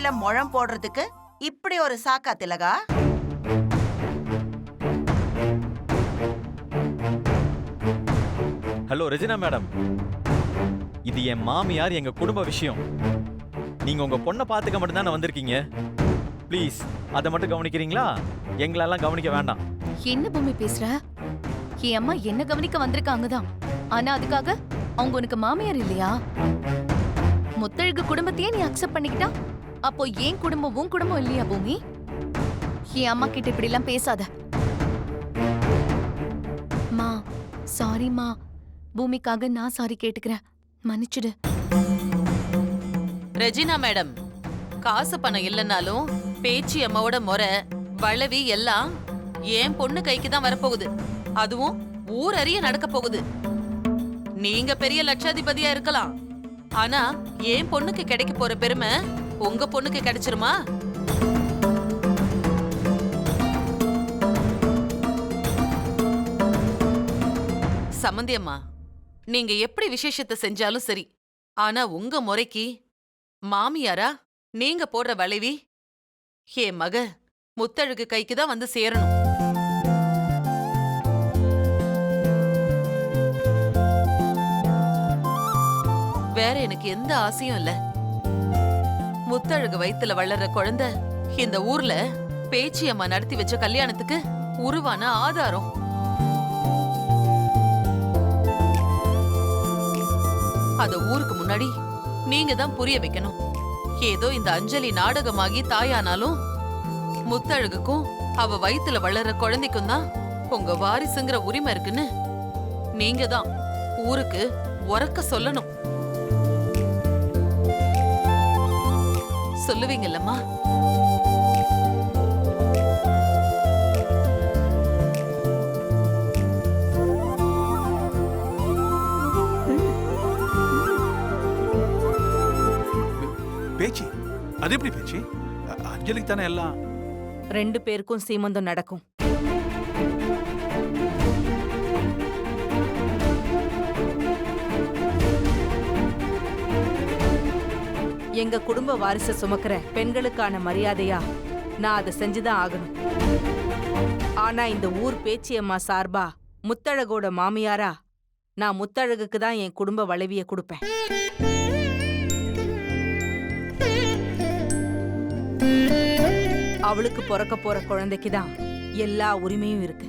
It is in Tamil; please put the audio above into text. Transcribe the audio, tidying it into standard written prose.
தலையில முழம் போடுறதுக்கு இப்படி ஒரு சாக்கா திலகா? ஹலோ ரெஜினா மேடம், இது என் மாமியார், எங்க குடும்ப விஷயம். நீங்க உங்க பொண்ணை பாத்துக்க மட்டும் தானே வந்திருக்கீங்க. ப்ளீஸ் அதை மட்டும் கவனிக்கிறீங்களா? எங்களெல்லாம் கவனிக்க வேண்டாம். என்ன பூமி பேசுற? என் அம்மா என்ன கவனிக்க வந்திருக்காங்க தான். ஆனா அதுக்காக அவங்க உனக்கு மாமியார் இல்லையா? முத்தழகு குடும்பத்தையே நீ அக்செப்ட் பண்ணிக்கிட்டா அப்போ ஏன் குடும்பம் உன் குடும்பம் இல்லையா பூமி? என் அம்மா கிட்ட இப்படி எல்லாம் பேசாத. மா சாரிம்மா, பூமிக்காக நான் சாரி கேட்டுக்கிறேன், மன்னிச்சுடு. ரெஜினா மேடம், காசு பணம் இல்லைன்னாலும் பேச்சி அம்மாவோட முறை வளவி எல்லாம் என் பொண்ணு கைக்கு தான் வரப்போகுது. அதுவும் ஊர் அறிய நடக்க போகுது. நீங்க பெரிய லட்சாதிபதியா இருக்கலாம், ஆனா என் பொண்ணுக்கு கிடைக்க போற பெருமை உங்க பொண்ணுக்கு கிடைச்சிருமா? சம்மந்தி அம்மா, நீங்க எப்படி விசேஷத்தை செஞ்சாலும் சரி, ஆனா உங்க முறைக்கு மாமியாரா நீங்க போடுற வளைவி என் மக முத்தழகு கைக்கு தான் வந்து சேரணும். வேற எனக்கு எந்த ஆசையும் இல்ல. முத்தழகு வயித்துல வளர்ற குழந்தை இந்த ஊர்ல பேச்சி அம்மா நடத்தி வச்ச கல்யாணத்துக்கு உருவான ஆதாரம். அத ஊருக்கு முன்னாடி நீங்க தான் புரிய வைக்கணும். ஏதோ இந்த அஞ்சலி நாடகமாகி தாயானாலும் முத்தழகுக்கும் அவ வயித்துல வளர்ற குழந்தைக்கும் தான் உங்க வாரிசுங்கிற உரிமை இருக்குன்னு நீங்க தான் ஊருக்கு உரக்க சொல்லணும். சொல்லுவீங்கல்லம்மா? பேச்சு அது எப்படி பேச்சு? அஞ்சலிக்கு தானே எல்லாம். 2 பேருக்கும் சீமந்தம் நடக்கும். எங்க குடும்ப வாரிசை சுமக்கிற பெண்களுக்கான மரியாதையா நான் அதை செஞ்சுதான் ஆகணும். ஆனா இந்த ஊர் பேச்சியம்மா சார்பா முத்தழகோட மாமியாரா நான் முத்தழகுக்கு தான் என் குடும்ப வளைவிய கொடுப்பேன். அவளுக்கு பிறக்க போற குழந்தைக்கு தான் எல்லா உரிமையும் இருக்கு.